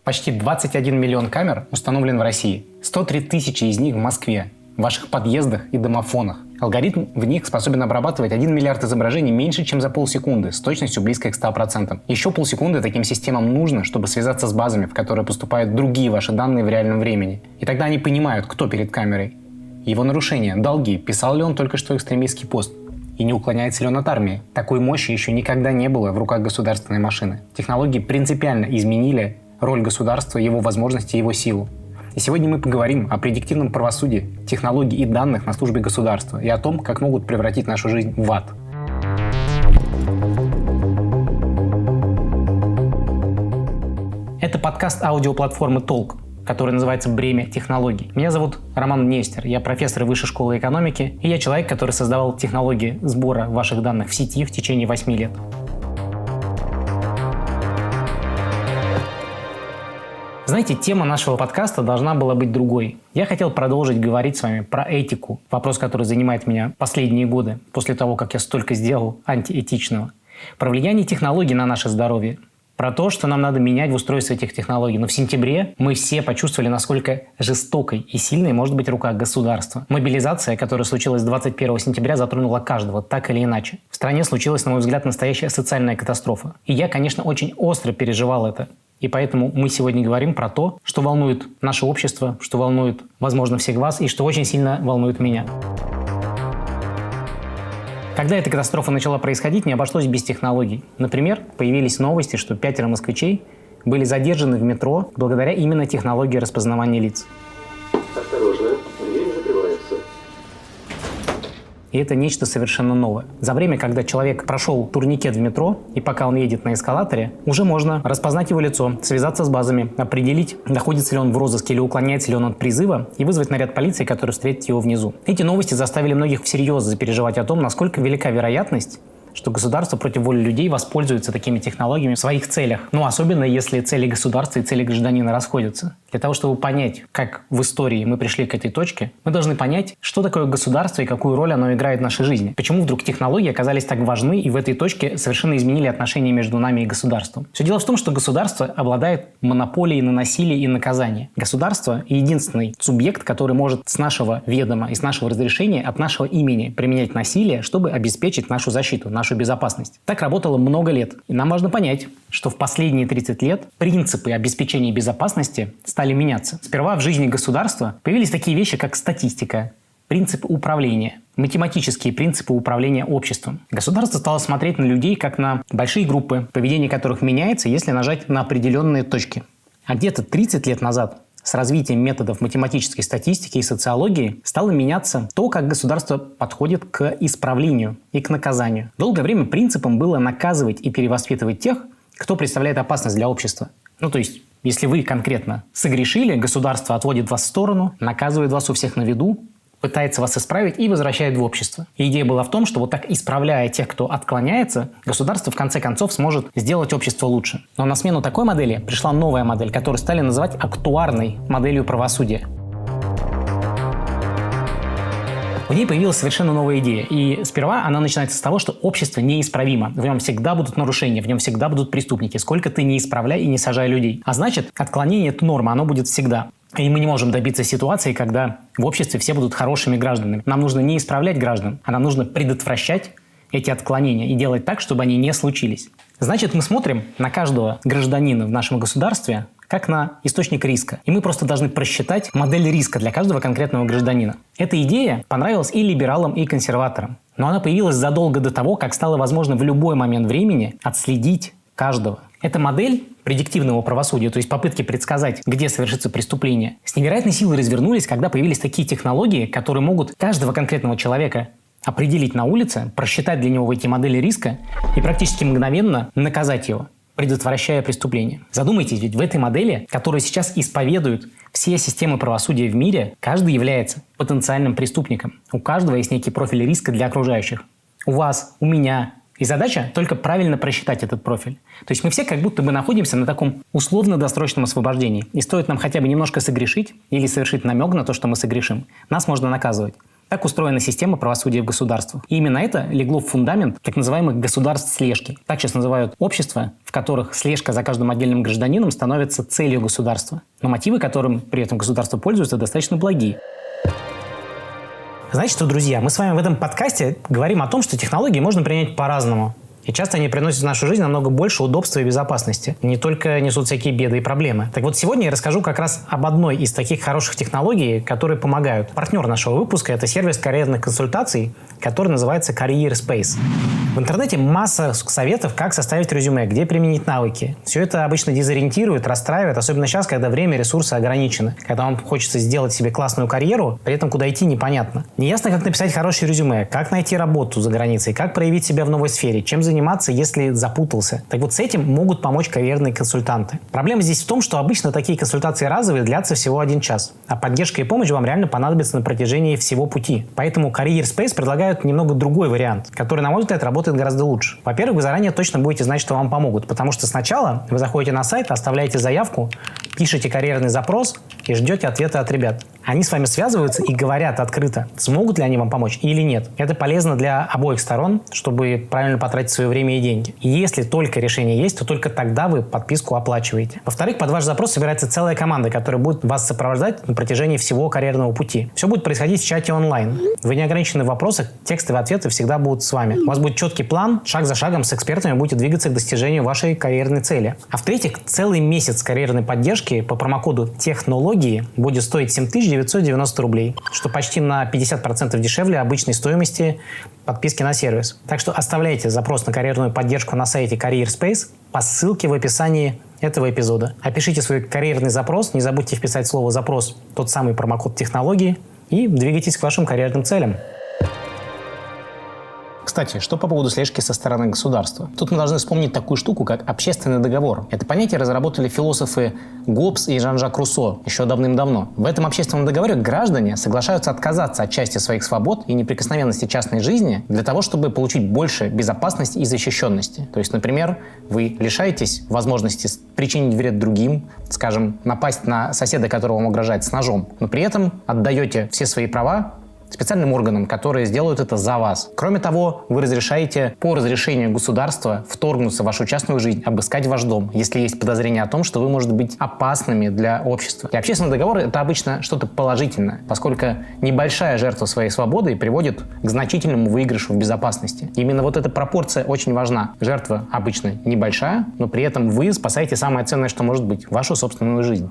Почти 21 миллион камер установлен в России. 103 тысячи из них в Москве, в ваших подъездах и домофонах. Алгоритм в них способен обрабатывать 1 миллиард изображений меньше, чем за полсекунды, с точностью близкой к 100%. Еще полсекунды таким системам нужно, чтобы связаться с базами, в которые поступают другие ваши данные в реальном времени. И тогда они понимают, кто перед камерой. Его нарушения, долги, писал ли он только что экстремистский пост. И не уклоняется ли он от армии. Такой мощи еще никогда не было в руках государственной машины. Технологии принципиально изменили роль государства, его возможности и его силу. И сегодня мы поговорим о предиктивном правосудии, технологий и данных на службе государства и о том, как могут превратить нашу жизнь в ад. Это подкаст аудиоплатформы «Толк», который называется «Бремя технологий». Меня зовут Роман Нестер, я профессор Высшей школы экономики, и я человек, который создавал технологии сбора ваших данных в сети в течение 8 лет. Знаете, тема нашего подкаста должна была быть другой. Я хотел продолжить говорить с вами про этику, вопрос, который занимает меня последние годы, после того, как я столько сделал антиэтичного. Про влияние технологий на наше здоровье, про то, что нам надо менять в устройстве этих технологий. Но в сентябре мы все почувствовали, насколько жестокой и сильной может быть рука государства. Мобилизация, которая случилась 21 сентября, затронула каждого, так или иначе. В стране случилась, на мой взгляд, настоящая социальная катастрофа. И я, конечно, очень остро переживал это. И поэтому мы сегодня говорим про то, что волнует наше общество, что волнует, возможно, всех вас, и что очень сильно волнует меня. Когда эта катастрофа начала происходить, не обошлось без технологий. Например, появились новости, что 5 москвичей были задержаны в метро благодаря именно технологии распознавания лиц. Осторожно, дверь закрывается. И это нечто совершенно новое. За время, когда человек прошел турникет в метро, и пока он едет на эскалаторе, уже можно распознать его лицо, связаться с базами, определить, находится ли он в розыске или уклоняется ли он от призыва, и вызвать наряд полиции, который встретит его внизу. Эти новости заставили многих всерьез запереживать о том, насколько велика вероятность, что государство против воли людей воспользуется такими технологиями в своих целях. Ну, особенно если цели государства и цели гражданина расходятся. Для того, чтобы понять, как в истории мы пришли к этой точке, мы должны понять, что такое государство и какую роль оно играет в нашей жизни. Почему вдруг технологии оказались так важны и в этой точке совершенно изменили отношения между нами и государством. Все дело в том, что государство обладает монополией на насилие и наказание. Государство – единственный субъект, который может с нашего ведома и с нашего разрешения, от нашего имени применять насилие, чтобы обеспечить нашу защиту, нашу безопасность. Так работало много лет. И нам важно понять, что в последние 30 лет принципы обеспечения безопасности стали меняться. Сперва в жизни государства появились такие вещи, как статистика, принципы управления, математические принципы управления обществом. Государство стало смотреть на людей как на большие группы, поведение которых меняется, если нажать на определенные точки. А где-то 30 лет назад с развитием методов математической статистики и социологии стало меняться то, как государство подходит к исправлению и к наказанию. Долгое время принципом было наказывать и перевоспитывать тех, кто представляет опасность для общества. Ну, то есть, если вы конкретно согрешили, государство отводит вас в сторону, наказывает вас у всех на виду, пытается вас исправить и возвращает в общество. И идея была в том, что вот так исправляя тех, кто отклоняется, государство в конце концов сможет сделать общество лучше. Но на смену такой модели пришла новая модель, которую стали называть актуарной моделью правосудия. В ней появилась совершенно новая идея. И сперва она начинается с того, что общество неисправимо. В нем всегда будут нарушения, в нем всегда будут преступники. Сколько ты не исправляй и не сажай людей. А значит, отклонение – это норма, оно будет всегда. И мы не можем добиться ситуации, когда в обществе все будут хорошими гражданами. Нам нужно не исправлять граждан, а нам нужно предотвращать эти отклонения и делать так, чтобы они не случились. Значит, мы смотрим на каждого гражданина в нашем государстве как на источник риска. И мы просто должны просчитать модель риска для каждого конкретного гражданина. Эта идея понравилась и либералам, и консерваторам. Но она появилась задолго до того, как стало возможно в любой момент времени отследить каждого. Эта модель предиктивного правосудия, то есть попытки предсказать, где совершится преступление, с невероятной силой развернулись, когда появились такие технологии, которые могут каждого конкретного человека определить на улице, просчитать для него эти модели риска и практически мгновенно наказать его, предотвращая преступление. Задумайтесь, ведь в этой модели, которую сейчас исповедуют все системы правосудия в мире, каждый является потенциальным преступником. У каждого есть некий профиль риска для окружающих. У вас, у меня. И задача только правильно просчитать этот профиль. То есть мы все как будто бы находимся на таком условно-досрочном освобождении. И стоит нам хотя бы немножко согрешить или совершить намек на то, что мы согрешим, нас можно наказывать. Так устроена система правосудия в государствах. И именно это легло в фундамент так называемых государств слежки. Так сейчас называют общества, в которых слежка за каждым отдельным гражданином становится целью государства. Но мотивы, которым при этом государство пользуется, достаточно благие. Знаете что, друзья, мы с вами в этом подкасте говорим о том, что технологии можно принять по-разному. И часто они приносят в нашу жизнь намного больше удобства и безопасности. Не только несут всякие беды и проблемы. Так вот, сегодня я расскажу как раз об одной из таких хороших технологий, которые помогают. Партнер нашего выпуска – это сервис карьерных консультаций, который называется Career Space. В интернете масса советов, как составить резюме, где применить навыки. Все это обычно дезориентирует, расстраивает, особенно сейчас, когда время и ресурсы ограничены. Когда вам хочется сделать себе классную карьеру, при этом куда идти непонятно. Неясно, как написать хорошее резюме, как найти работу за границей, как проявить себя в новой сфере, чем заниматься, если запутался. Так вот, с этим могут помочь карьерные консультанты. Проблема здесь в том, что обычно такие консультации разовые, длятся всего 1 час. А поддержка и помощь вам реально понадобится на протяжении всего пути. Поэтому Career Space предлагают немного другой вариант, который, на мой взгляд, работает гораздо лучше. Во-первых, вы заранее точно будете знать, что вам помогут, потому что сначала вы заходите на сайт, оставляете заявку, пишете карьерный запрос и ждете ответа от ребят. Они с вами связываются и говорят открыто, смогут ли они вам помочь или нет. Это полезно для обоих сторон, чтобы правильно потратить свое время и деньги. И если только решение есть, то только тогда вы подписку оплачиваете. Во-вторых, под ваш запрос собирается целая команда, которая будет вас сопровождать на протяжении всего карьерного пути. Все будет происходить в чате онлайн. Вы не ограничены в вопросах, текстовые ответы всегда будут с вами. У вас будет четкий план, шаг за шагом с экспертами будете двигаться к достижению вашей карьерной цели. А в-третьих, целый месяц карьерной поддержки по промокоду «Технологии» будет стоить 7990 рублей, что почти на 50% дешевле обычной стоимости подписки на сервис. Так что оставляйте запрос на карьерную поддержку на сайте Career Space по ссылке в описании этого эпизода. Опишите свой карьерный запрос, не забудьте вписать слово «запрос», тот самый промокод «Технологии» и двигайтесь к вашим карьерным целям. Кстати, что по поводу слежки со стороны государства? Тут мы должны вспомнить такую штуку, как общественный договор. Это понятие разработали философы Гоббс и Жан-Жак Руссо еще давным-давно. В этом общественном договоре граждане соглашаются отказаться от части своих свобод и неприкосновенности частной жизни для того, чтобы получить больше безопасности и защищенности. То есть, например, вы лишаетесь возможности причинить вред другим, скажем, напасть на соседа, которого вам угрожает, с ножом, но при этом отдаете все свои права специальным органам, которые сделают это за вас. Кроме того, вы разрешаете по разрешению государства вторгнуться в вашу частную жизнь, обыскать ваш дом, если есть подозрение о том, что вы можете быть опасными для общества. И общественный договор – это обычно что-то положительное, поскольку небольшая жертва своей свободы приводит к значительному выигрышу в безопасности. Именно вот эта пропорция очень важна. Жертва обычно небольшая, но при этом вы спасаете самое ценное, что может быть – вашу собственную жизнь.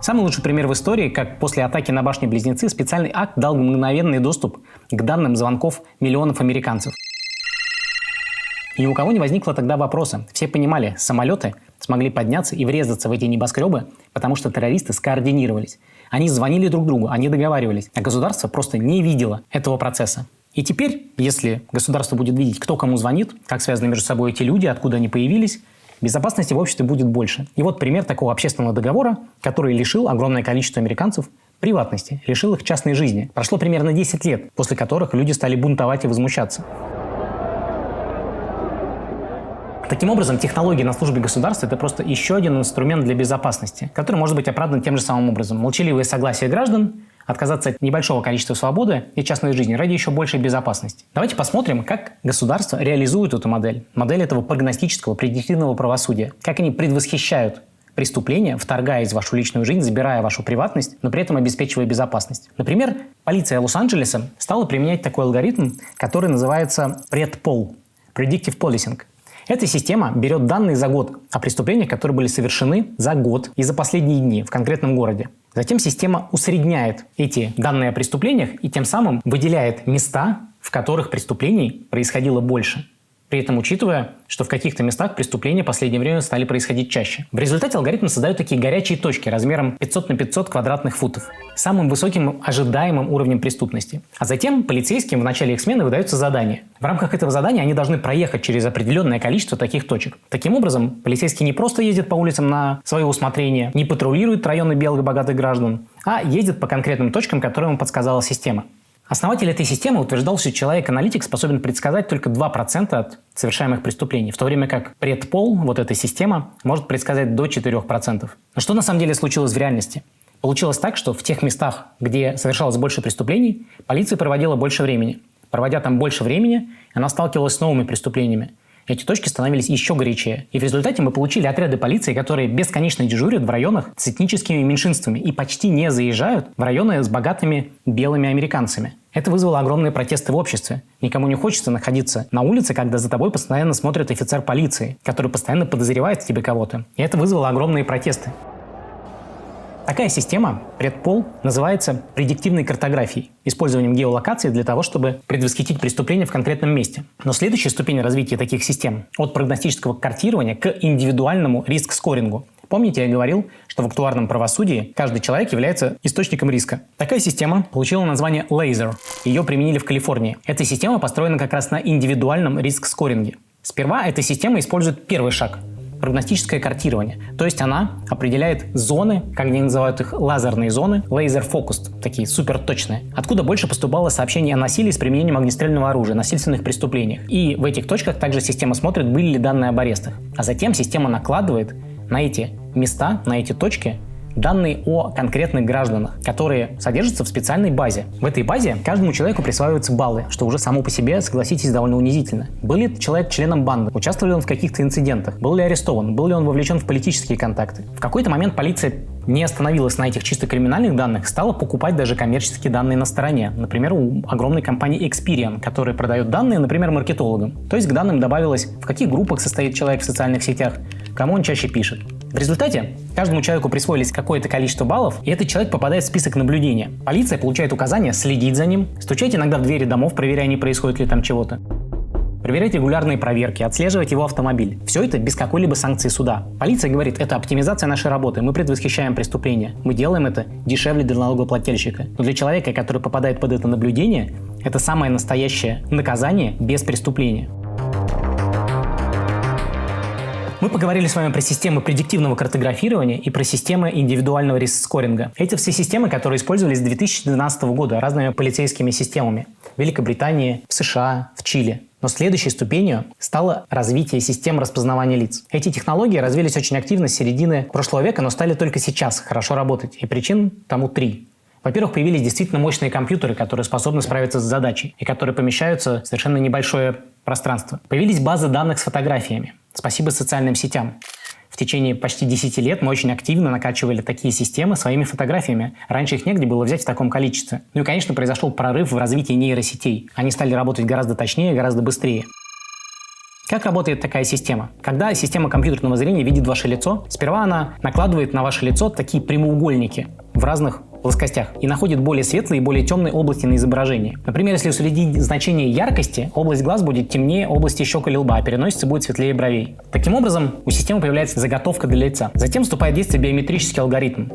Самый лучший пример в истории, как после атаки на башни-близнецы специальный акт дал мгновенный доступ к данным звонков миллионов американцев. И ни у кого не возникло тогда вопроса. Все понимали, самолеты смогли подняться и врезаться в эти небоскребы, потому что террористы скоординировались. Они звонили друг другу, они договаривались, а государство просто не видело этого процесса. И теперь, если государство будет видеть, кто кому звонит, как связаны между собой эти люди, откуда они появились, безопасности в обществе будет больше. И вот пример такого общественного договора, который лишил огромное количество американцев приватности, лишил их частной жизни. Прошло примерно 10 лет, после которых люди стали бунтовать и возмущаться. Таким образом, технологии на службе государства – это просто еще один инструмент для безопасности, который может быть оправдан тем же самым образом. Молчаливое согласие граждан отказаться от небольшого количества свободы и частной жизни ради еще большей безопасности. Давайте посмотрим, как государство реализует эту модель. Модель этого прогностического, предиктивного правосудия. Как они предвосхищают преступления, вторгаясь в вашу личную жизнь, забирая вашу приватность, но при этом обеспечивая безопасность. Например, полиция Лос-Анджелеса стала применять такой алгоритм, который называется предпол – Predictive Policing. Эта система берет данные за год о преступлениях, которые были совершены за год и за последние дни в конкретном городе. Затем система усредняет эти данные о преступлениях и тем самым выделяет места, в которых преступлений происходило больше. При этом учитывая, что в каких-то местах преступления в последнее время стали происходить чаще. В результате алгоритм создает такие горячие точки размером 500 на 500 квадратных футов, самым высоким ожидаемым уровнем преступности. А затем полицейским в начале их смены выдаются задания. В рамках этого задания они должны проехать через определенное количество таких точек. Таким образом, полицейский не просто ездит по улицам на свое усмотрение, не патрулирует районы белых и богатых граждан, а ездит по конкретным точкам, которые ему подсказала система. Основатель этой системы утверждал, что человек-аналитик способен предсказать только 2% от совершаемых преступлений, в то время как предпол, вот эта система, может предсказать до 4%. Но что на самом деле случилось в реальности? Получилось так, что в тех местах, где совершалось больше преступлений, полиция проводила больше времени. Проводя там больше времени, она сталкивалась с новыми преступлениями. Эти точки становились еще горячее. И в результате мы получили отряды полиции, которые бесконечно дежурят в районах с этническими меньшинствами и почти не заезжают в районы с богатыми белыми американцами. Это вызвало огромные протесты в обществе. Никому не хочется находиться на улице, когда за тобой постоянно смотрит офицер полиции, который постоянно подозревает в тебе кого-то. И это вызвало огромные протесты. Такая система, предпол, называется предиктивной картографией, использованием геолокации для того, чтобы предвосхитить преступление в конкретном месте. Но следующая ступень развития таких систем от прогностического картирования к индивидуальному риск-скорингу. Помните, я говорил, что в актуарном правосудии каждый человек является источником риска. Такая система получила название Laser. Ее применили в Калифорнии. Эта система построена как раз на индивидуальном риск-скоринге. Сперва эта система использует первый шаг – прогностическое картирование. То есть она определяет зоны, как они называют их, лазерные зоны, laser-focused, такие суперточные, откуда больше поступало сообщений о насилии с применением огнестрельного оружия, насильственных преступлениях. И в этих точках также система смотрит, были ли данные об арестах. А затем система накладывает на эти места, на эти точки данные о конкретных гражданах, которые содержатся в специальной базе. В этой базе каждому человеку присваиваются баллы, что уже само по себе, согласитесь, довольно унизительно. Был ли человек членом банды? Участвовал ли он в каких-то инцидентах? Был ли арестован? Был ли он вовлечен в политические контакты? В какой-то момент полиция не остановилась на этих чисто криминальных данных, стала покупать даже коммерческие данные на стороне. Например, у огромной компании Experian, которая продает данные, например, маркетологам. То есть к данным добавилось, в каких группах состоит человек в социальных сетях, кому он чаще пишет. В результате каждому человеку присвоились какое-то количество баллов, и этот человек попадает в список наблюдения. Полиция получает указание следить за ним, стучать иногда в двери домов, проверяя, не происходит ли там чего-то. Проверять регулярные проверки, отслеживать его автомобиль. Все это без какой-либо санкции суда. Полиция говорит, это оптимизация нашей работы, мы предвосхищаем преступления. Мы делаем это дешевле для налогоплательщика. Но для человека, который попадает под это наблюдение, это самое настоящее наказание без преступления. Мы поговорили с вами про системы предиктивного картографирования и про системы индивидуального риск-скоринга. Эти все системы, которые использовались с 2012 года разными полицейскими системами в Великобритании, в США, в Чили. Но следующей ступенью стало развитие систем распознавания лиц. Эти технологии развились очень активно с середины прошлого века, но стали только сейчас хорошо работать. И причин тому 3. Во-первых, появились действительно мощные компьютеры, которые способны справиться с задачей и которые помещаются в совершенно небольшое пространство. Появились базы данных с фотографиями. Спасибо социальным сетям. В течение почти 10 лет мы очень активно накачивали такие системы своими фотографиями. Раньше их негде было взять в таком количестве. Ну и, конечно, произошел прорыв в развитии нейросетей. Они стали работать гораздо точнее, гораздо быстрее. Как работает такая система? Когда система компьютерного зрения видит ваше лицо, сперва она накладывает на ваше лицо такие прямоугольники в разных плоскостях и находит более светлые и более темные области на изображении. Например, если уследить значение яркости, область глаз будет темнее области щек или лба, а переносица будет светлее бровей. Таким образом, у системы появляется заготовка для лица. Затем вступает в действие биометрический алгоритм.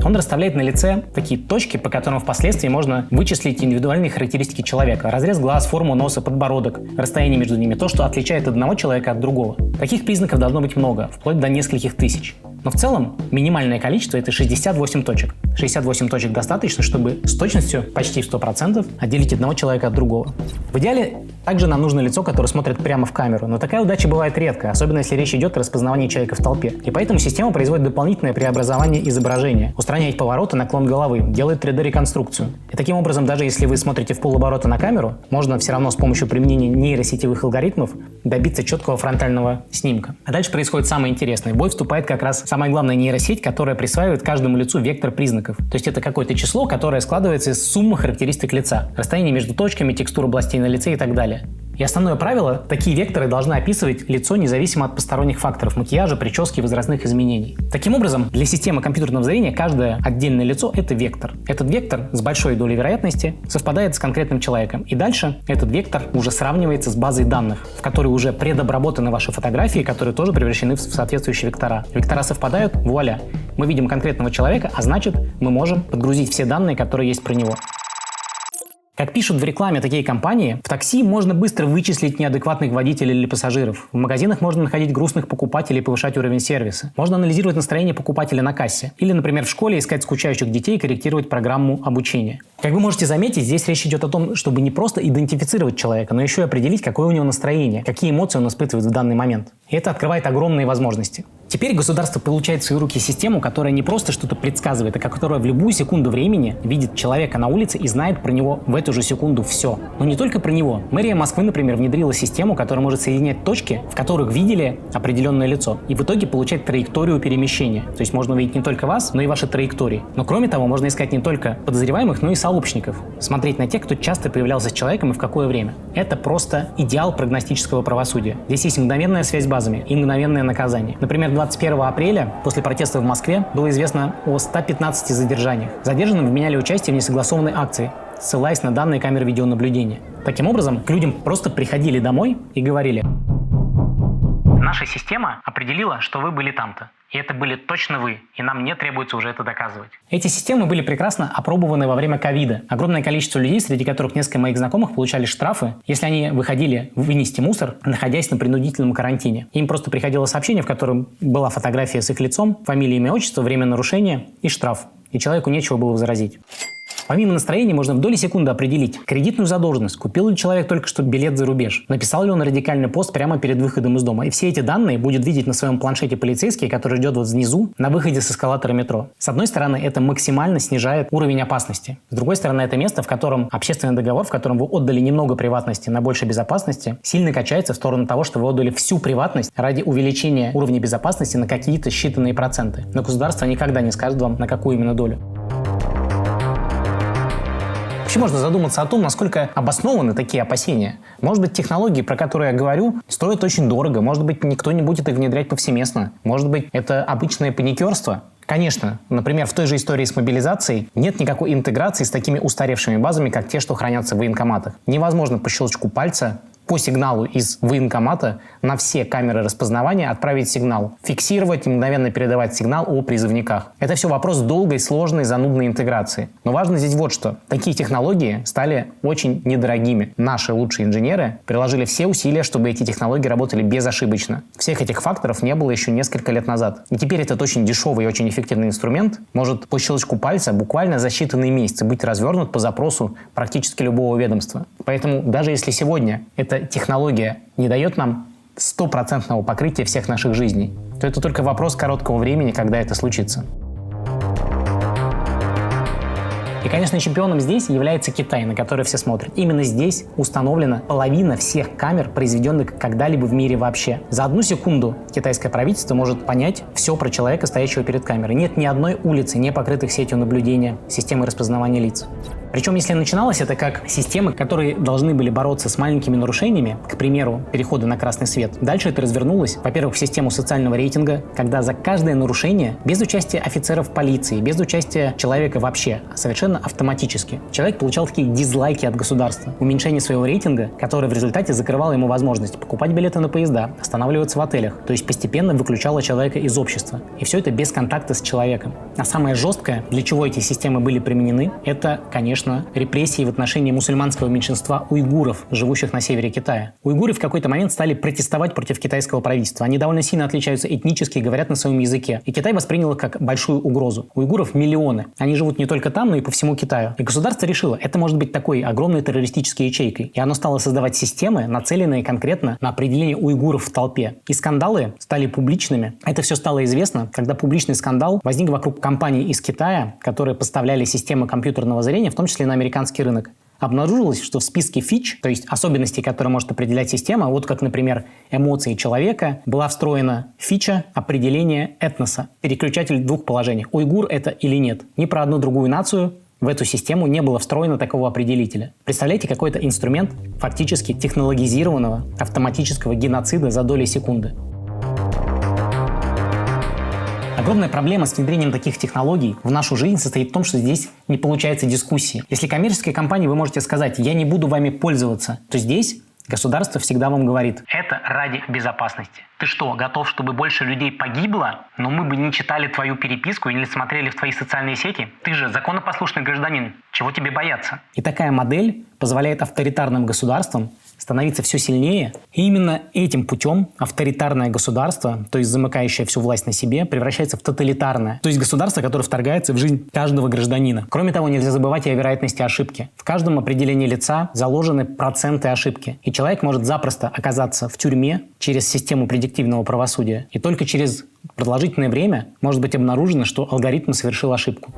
Он расставляет на лице такие точки, по которым впоследствии можно вычислить индивидуальные характеристики человека. Разрез глаз, форму носа, подбородок, расстояние между ними, то, что отличает одного человека от другого. Таких признаков должно быть много, вплоть до нескольких тысяч. Но в целом минимальное количество – это 68 точек. 68 точек достаточно, чтобы с точностью почти в 100% отделить одного человека от другого. В идеале также нам нужно лицо, которое смотрит прямо в камеру, но такая удача бывает редко, особенно если речь идет о распознавании человека в толпе. И поэтому система производит дополнительное преобразование изображения, устраняет повороты, наклон головы, делает 3D-реконструкцию. И таким образом, даже если вы смотрите в полоборота на камеру, можно все равно с помощью применения нейросетевых алгоритмов добиться четкого фронтального снимка. А дальше происходит самое интересное. В бой вступает как раз самая главная нейросеть, которая присваивает каждому лицу вектор признаков. То есть это какое-то число, которое складывается из суммы характеристик лица, расстояние между точками, текстура областей на лице и так далее. И основное правило – такие векторы должны описывать лицо независимо от посторонних факторов – макияжа, прически, возрастных изменений. Таким образом, для системы компьютерного зрения каждое отдельное лицо – это вектор. Этот вектор с большой долей вероятности совпадает с конкретным человеком. И дальше этот вектор уже сравнивается с базой данных, в которой уже предобработаны ваши фотографии, которые тоже превращены в соответствующие вектора. Вектора совпадают – вуаля! Мы видим конкретного человека, а значит, мы можем подгрузить все данные, которые есть про него. Как пишут в рекламе такие компании, в такси можно быстро вычислить неадекватных водителей или пассажиров. В магазинах можно находить грустных покупателей и повышать уровень сервиса. Можно анализировать настроение покупателя на кассе. Или, например, в школе искать скучающих детей и корректировать программу обучения. Как вы можете заметить, здесь речь идет о том, чтобы не просто идентифицировать человека, но еще и определить, какое у него настроение, какие эмоции он испытывает в данный момент. И это открывает огромные возможности. Теперь государство получает в свои руки систему, которая не просто что-то предсказывает, а которая в любую секунду времени видит человека на улице и знает про него в эту же секунду все. Но не только про него. Мэрия Москвы, например, внедрила систему, которая может соединять точки, в которых видели определенное лицо, и в итоге получать траекторию перемещения. То есть можно увидеть не только вас, но и ваши траектории. Но кроме того, можно искать не только подозреваемых, но и сообщников. Смотреть на тех, кто часто появлялся с человеком и в какое время. Это просто идеал прогностического правосудия. Здесь есть мгновенная связь с базами и мгновенное наказание. Например, 21 апреля после протестов в Москве было известно о 115 задержаниях. Задержанным вменяли участие в несогласованной акции, ссылаясь на данные камер видеонаблюдения. Таким образом, к людям просто приходили домой и говорили: наша система определила, что вы были там-то. И это были точно вы, и нам не требуется уже это доказывать. Эти системы были прекрасно опробованы во время ковида. Огромное количество людей, среди которых несколько моих знакомых, получали штрафы, если они выходили вынести мусор, находясь на принудительном карантине. Им просто приходило сообщение, в котором была фотография с их лицом, фамилия, имя, отчество, время нарушения и штраф. И человеку нечего было возразить. Помимо настроения можно в доли секунды определить кредитную задолженность, купил ли человек только что билет за рубеж, написал ли он радикальный пост прямо перед выходом из дома. И все эти данные будет видеть на своем планшете полицейский, который ждет вот внизу на выходе с эскалатора метро. С одной стороны, это максимально снижает уровень опасности. С другой стороны, это место, в котором общественный договор, в котором вы отдали немного приватности на больше безопасности, сильно качается в сторону того, что вы отдали всю приватность ради увеличения уровня безопасности на какие-то считанные проценты. Но государство никогда не скажет вам, на какую именно долю. Вообще можно задуматься о том, насколько обоснованы такие опасения. Может быть, технологии, про которые я говорю, стоят очень дорого. Может быть, никто не будет их внедрять повсеместно. Может быть, это обычное паникерство. Конечно, например, в той же истории с мобилизацией нет никакой интеграции с такими устаревшими базами, как те, что хранятся в военкоматах. Невозможно по щелчку пальца по сигналу из военкомата на все камеры распознавания отправить сигнал, фиксировать и мгновенно передавать сигнал о призывниках. Это все вопрос долгой, сложной, занудной интеграции. Но важно здесь вот что. Такие технологии стали очень недорогими. Наши лучшие инженеры приложили все усилия, чтобы эти технологии работали безошибочно. Всех этих факторов не было еще несколько лет назад. И теперь этот очень дешевый и очень эффективный инструмент может по щелчку пальца буквально за считанные месяцы быть развернут по запросу практически любого ведомства. Поэтому даже если сегодня эта технология не дает нам 100% покрытия всех наших жизней, то это только вопрос короткого времени, когда это случится. И, конечно, чемпионом здесь является Китай, на который все смотрят. Именно здесь установлена половина всех камер, произведенных когда-либо в мире вообще. За одну секунду китайское правительство может понять все про человека, стоящего перед камерой. Нет ни одной улицы, не покрытых сетью наблюдения, системой распознавания лиц. Причем, если начиналось это как системы, которые должны были бороться с маленькими нарушениями, к примеру, переходы на красный свет, дальше это развернулось, во-первых, в систему социального рейтинга, когда за каждое нарушение, без участия офицеров полиции, без участия человека вообще, совершенно автоматически, человек получал такие дизлайки от государства, уменьшение своего рейтинга, которое в результате закрывало ему возможность покупать билеты на поезда, останавливаться в отелях, то есть постепенно выключало человека из общества. И все это без контакта с человеком. А самое жесткое, для чего эти системы были применены, это, конечно, репрессии в отношении мусульманского меньшинства уйгуров, живущих на севере Китая. Уйгуры в какой-то момент стали протестовать против китайского правительства. Они довольно сильно отличаются этнически, говорят на своем языке. И Китай воспринял их как большую угрозу. Уйгуров миллионы. Они живут не только там, но и по всему Китаю. И государство решило, это может быть такой огромной террористической ячейкой. И оно стало создавать системы, нацеленные конкретно на определение уйгуров в толпе. И скандалы стали публичными. Это все стало известно, когда публичный скандал возник вокруг компаний из Китая, которые поставляли системы компьютерного зрения, в том числе на американский рынок. Обнаружилось, что в списке фич, то есть особенностей, которые может определять система, вот как, например, эмоции человека, была встроена фича определения этноса, переключатель в двух положениях. Уйгур это или нет. Ни про одну другую нацию в эту систему не было встроено такого определителя. Представляете, какой-то инструмент фактически технологизированного автоматического геноцида за доли секунды. Огромная проблема с внедрением таких технологий в нашу жизнь состоит в том, что здесь не получается дискуссии. Если коммерческой компании вы можете сказать: я не буду вами пользоваться, то здесь государство всегда вам говорит: это ради безопасности. Ты что, готов, чтобы больше людей погибло, но мы бы не читали твою переписку или смотрели в твои социальные сети? Ты же законопослушный гражданин. Чего тебе бояться? И такая модель позволяет авторитарным государствам становиться все сильнее. И именно этим путем авторитарное государство, то есть замыкающее всю власть на себе, превращается в тоталитарное. То есть государство, которое вторгается в жизнь каждого гражданина. Кроме того, нельзя забывать и о вероятности ошибки. В каждом определении лица заложены проценты ошибки. И человек может запросто оказаться в тюрьме через систему предиктивного правосудия, и только через продолжительное время может быть обнаружено, что алгоритм совершил ошибку.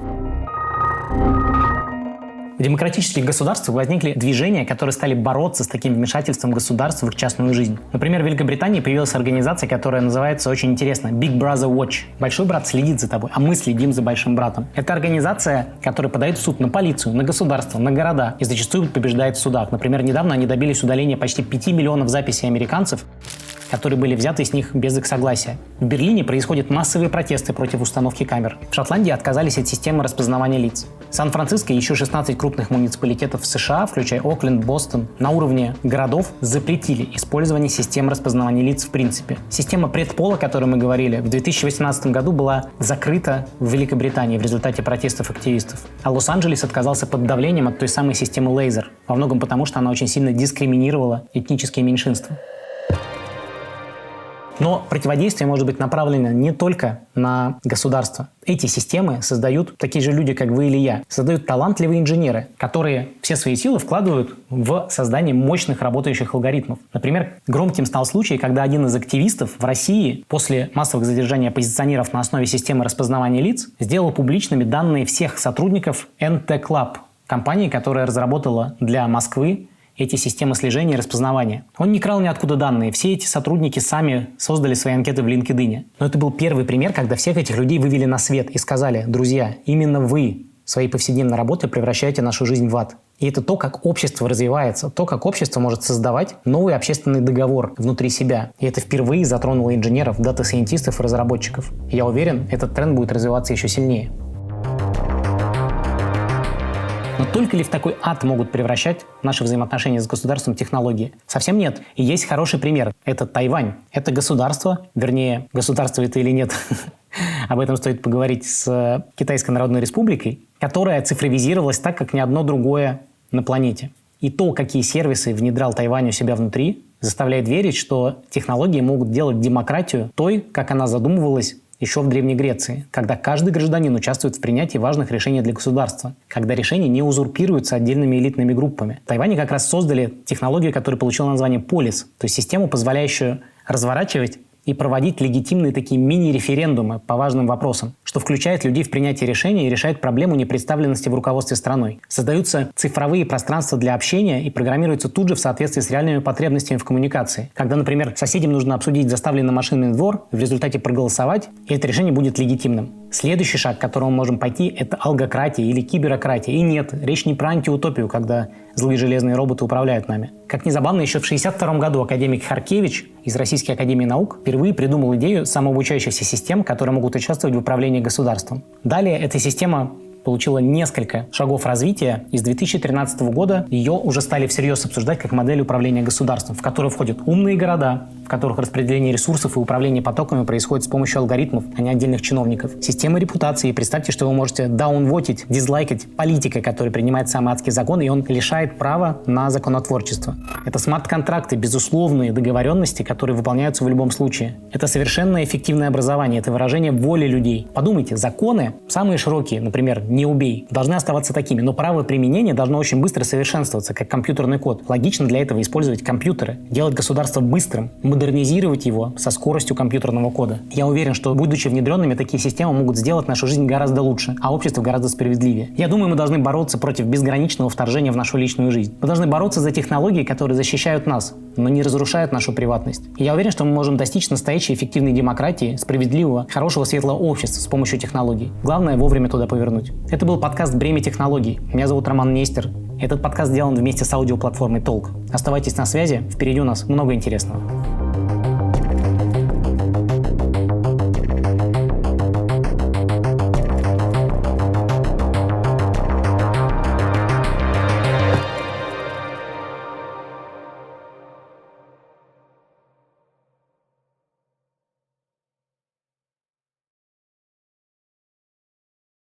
В демократических государствах возникли движения, которые стали бороться с таким вмешательством государства в их частную жизнь. Например, в Великобритании появилась организация, которая называется очень интересно Big Brother Watch. Большой брат следит за тобой, а мы следим за большим братом. Это организация, которая подает в суд на полицию, на государство, на города и зачастую побеждает в судах. Например, недавно они добились удаления почти 5 миллионов записей американцев, которые были взяты с них без их согласия. В Берлине происходят массовые протесты против установки камер. В Шотландии отказались от системы распознавания лиц. В Сан-Франциско и еще 16 крупных муниципалитетов в США, включая Окленд, Бостон, на уровне городов запретили использование систем распознавания лиц в принципе. Система предпола, о которой мы говорили, в 2018 году была закрыта в Великобритании в результате протестов активистов. А Лос-Анджелес отказался под давлением от той самой системы Лейзер, во многом потому, что она очень сильно дискриминировала этнические меньшинства. Но противодействие может быть направлено не только на государство. Эти системы создают такие же люди, как вы или я. Создают талантливые инженеры, которые все свои силы вкладывают в создание мощных работающих алгоритмов. Например, громким стал случай, когда один из активистов в России после массовых задержаний оппозиционеров на основе системы распознавания лиц сделал публичными данные всех сотрудников NT Club, компании, которая разработала для Москвы эти системы слежения и распознавания. Он не крал ниоткуда данные. Все эти сотрудники сами создали свои анкеты в LinkedIn. Но это был первый пример, когда всех этих людей вывели на свет и сказали: друзья, именно вы своей повседневной работой превращаете нашу жизнь в ад. И это то, как общество развивается, то, как общество может создавать новый общественный договор внутри себя. И это впервые затронуло инженеров, дата-сайентистов и разработчиков. И я уверен, этот тренд будет развиваться еще сильнее. Но только ли в такой ад могут превращать наши взаимоотношения с государством технологии? Совсем нет. И есть хороший пример. Это Тайвань. Это государство, вернее, государство это или нет, об этом стоит поговорить с Китайской Народной Республикой, которая цифровизировалась так, как ни одно другое на планете. И то, какие сервисы внедрял Тайвань у себя внутри, заставляет верить, что технологии могут делать демократию той, как она задумывалась еще в Древней Греции, когда каждый гражданин участвует в принятии важных решений для государства, когда решения не узурпируются отдельными элитными группами. В Тайване как раз создали технологию, которая получила название полис, то есть систему, позволяющую разворачивать и проводить легитимные такие мини-референдумы по важным вопросам, что включает людей в принятие решений и решает проблему непредставленности в руководстве страной. Создаются цифровые пространства для общения и программируются тут же в соответствии с реальными потребностями в коммуникации. Когда, например, соседям нужно обсудить заставленный машинный двор, в результате проголосовать, и это решение будет легитимным. Следующий шаг, к которому мы можем пойти, это алгократия или киберократия. И нет, речь не про антиутопию, когда злые железные роботы управляют нами. Как ни забавно, еще в 1962 году академик Харкевич из Российской академии наук впервые придумал идею самообучающихся систем, которые могут участвовать в управлении государством. Далее эта система получила несколько шагов развития, и с 2013 года ее уже стали всерьез обсуждать как модель управления государством, в которую входят умные города, в которых распределение ресурсов и управление потоками происходит с помощью алгоритмов, а не отдельных чиновников. Система репутации. Представьте, что вы можете даунвотить, дизлайкать политика, который принимает самый адский закон, и он лишает права на законотворчество. Это смарт-контракты, безусловные договоренности, которые выполняются в любом случае. Это совершенно эффективное образование, это выражение воли людей. Подумайте, законы, самые широкие, например, «не убей», должны оставаться такими, но право применения должно очень быстро совершенствоваться, как компьютерный код. Логично для этого использовать компьютеры, делать государство быстрым, модернизировать его со скоростью компьютерного кода. Я уверен, что, будучи внедренными, такие системы могут сделать нашу жизнь гораздо лучше, а общество гораздо справедливее. Я думаю, мы должны бороться против безграничного вторжения в нашу личную жизнь. Мы должны бороться за технологии, которые защищают нас, но не разрушают нашу приватность. И я уверен, что мы можем достичь настоящей эффективной демократии, справедливого, хорошего, светлого общества с помощью технологий. Главное вовремя туда повернуть. Это был подкаст «Бремя технологий». Меня зовут Роман Нестер. Этот подкаст сделан вместе с аудиоплатформой Толк. Оставайтесь на связи, впереди у нас много интересного.